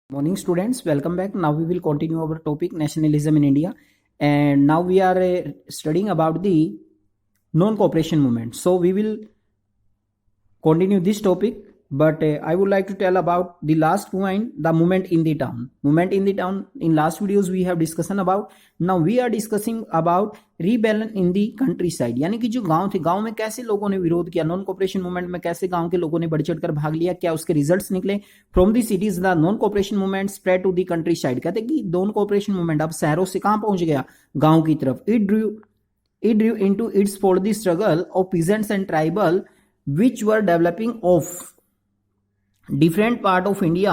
Morning students, welcome back. Now we will continue our topic nationalism in India, and now we are studying about the non-cooperation movement. So we will continue this topic, but I would like to tell about the last point, the movement in the town. Movement in the town, in last videos we have discussion about. Now we are discussing about rebellion in the countryside, यानी कि जो गांव थे, गांव में कैसे लोगों ने विरोध किया, नॉन कोऑपरेशन मूवमेंट में कैसे गांव के लोगों ने बढ़ चढ़कर भाग लिया, क्या उसके रिजल्ट्स निकले. From the cities the non cooperation movement spread to the countryside. कहते कि नॉन कोऑपरेशन मूवमेंट अब शहरों से कहां पहुंच गया, गांव की तरफ. It Drew into its for the struggle of peasants and tribal which were developing of different part of India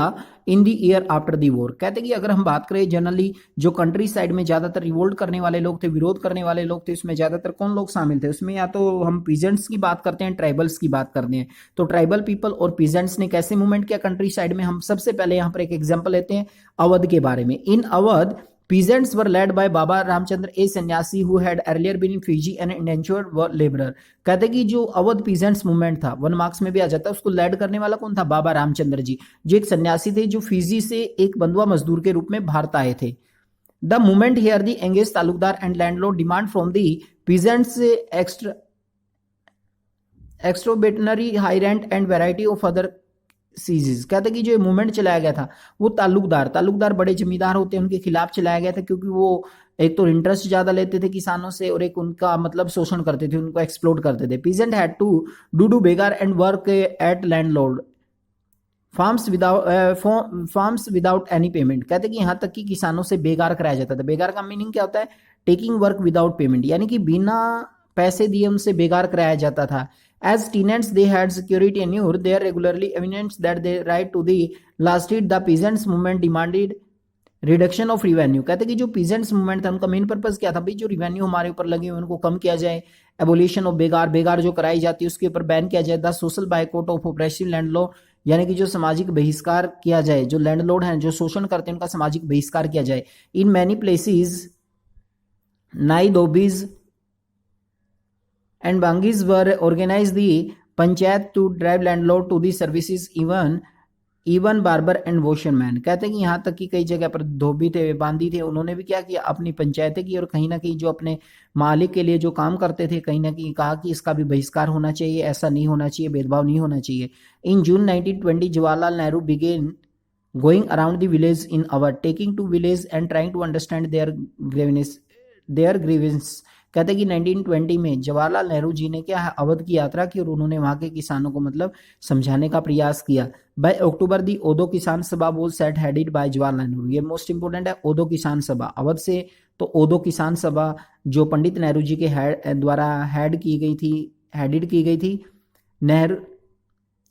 in the year after the war. कहते कि अगर हम बात करें जनरली जो कंट्री साइड में ज्यादातर रिवोल्ट करने वाले लोग थे, विरोध करने वाले लोग थे, उसमें ज्यादातर कौन लोग शामिल थे, उसमें या तो हम पीजेंट्स की बात करते हैं, ट्राइबल्स की बात करते हैं. तो ट्राइबल पीपल और पीजेंट्स ने कैसे मूवमेंट किया कंट्री साइड में, हम सबसे पहले यहाँ पर एक एग्जाम्पल लेते हैं अवध के बारे में. इन Awadh peasants were led by Baba Ramchandra, a sannyasi who had earlier been in Fiji and indentured laborer. कहते कि जो अवध पीजेंट्स मूवमेंट था, 1 मार्क्स में भी आ जाता है, उसको लेड करने वाला कौन था, बाबा रामचंद्र जी, जो एक सन्यासी थे जो फिजी से एक बंधुआ मजदूर के रूप में भारत आए थे. The movement here the engage talukdar and landlord demand from the peasants extraordinary high rent and variety of other cesses. कहते कि जो मूवमेंट चलाया गया था वो तालुकदार बड़े जमींदार होते हैं उनके खिलाफ चलाया गया था, क्योंकि वो एक तो इंटरेस्ट ज्यादा लेते थे किसानों से और एक उनका मतलब शोषण करते थे, उनको एक्सप्लोट करते थे. Peasant had to do begar and work at landlord farms without any payment. कहते कि यहां तक कि किसानों से बेगार कराया जाता था. बेगार का मीनिंग क्या होता है, टेकिंग वर्क विदाउट पेमेंट, यानी कि बिना पैसे दिए उनसे बेगार कराया जाता था. As tenants, they had security tenure. They are regularly evidenced that they right to the last hit. The peasants movement demanded reduction of revenue. कहते कि जो पीजेंट्स मूवमेंट था उनका मेन पर्पस क्या था, भाई जो रिवेन्यू हमारे ऊपर लगे हुए उनको कम किया जाए. एबोलिशन ऑफ बेगार जो कराई जाती है उसके ऊपर बैन किया जाए. The social boycott of oppressive landlord, यानी कि जो सामाजिक बहिष्कार किया जाए, जो लैंडलॉर्ड हैं जो शोषण करते हैं उनका सामाजिक बहिष्कार किया जाए. इन मैनी प्लेसेस नाई धोबीज and Bangis were organized the panchayat to drive landlord to the services even barber and washerman. कहते हैं कि यहाँ तक कि कई जगह पर धोबी थे, बांदी थे, उन्होंने भी क्या किया, अपनी पंचायतें की और कहीं ना कहीं जो अपने मालिक के लिए जो काम करते थे कहीं ना कहीं कहा कि इसका भी बहिष्कार होना चाहिए, ऐसा नहीं होना चाहिए, भेदभाव नहीं होना चाहिए. इन जून 1920 Jawaharlal Nehru began going around the village in Awadh, taking to village and trying to understand their grievance. कहते हैं कि 1920 में जवाहरलाल नेहरू जी ने क्या है, अवध की यात्रा की और उन्होंने वहां के किसानों को मतलब समझाने का प्रयास किया. बाय अक्टूबर दी ओदो किसान सभा was set headed by Jawaharlal Nehru. ये मोस्ट इंपोर्टेंट है, ओदो किसान सभा अवध से. तो ओदो किसान सभा जो पंडित नेहरू जी के द्वारा हेडेड की गई थी. Nehru,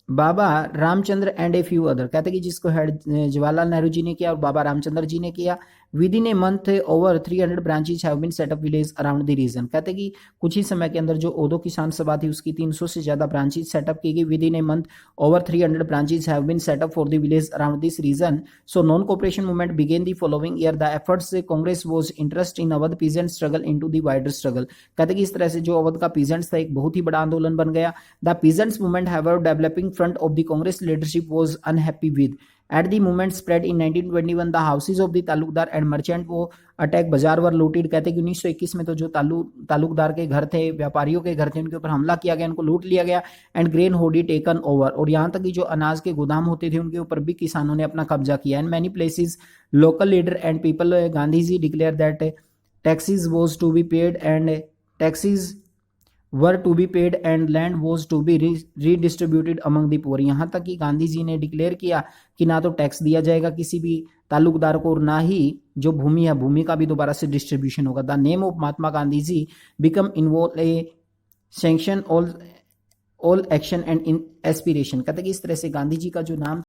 Baba Ramchandra and a few other. कहते कि जिसको हेड जवाहरलाल नेहरू जी ने किया और बाबा रामचंद्र जी ने किया. Within a month over 300 branches have been set up village around the region. कहते कि कुछ ही समय के अंदर जो ओदो किसान सभा थी उसकी 300 से ज्यादा ब्रांचेज सेटअप की गई. Within a month over 300 branches have been set up for the village around this region. So non cooperation movement began the following year. The efforts Congress was interest in Awadh peasant struggle into the wider struggle. कहते कि इस तरह से जो अवध का peasants था एक बहुत ही बड़ा आंदोलन बन गया. The peasants movement have developing front of the Congress leadership was unhappy with. At the movement spread in 1921, the houses of the Talukdar and merchant वो अटैक बाजार वर लूटेड. कहते कि 1921 में तो जो तालुकदार के घर थे, व्यापारियों के घर थे, उनके ऊपर हमला किया गया, उनको लूट लिया गया. एंड ग्रेन होडी टेकन ओवर, और यहाँ तक कि जो अनाज के गोदाम होते थे उनके ऊपर भी किसानों ने अपना कब्जा किया. And many places local leader and people Gandhi ji declare that taxes was to be paid and taxes were to be paid and land was to be redistributed among the poor. यहाँ तक कि गांधी जी ने डिक्लेयर किया कि ना तो टैक्स दिया जाएगा किसी भी तालुकदार को और ना ही जो भूमि है भूमि का भी दोबारा से डिस्ट्रीब्यूशन होगा. The name of Mahatma Gandhi ji become involve a sanction all action and in aspiration. कहते कि इस तरह से गांधी जी का जो नाम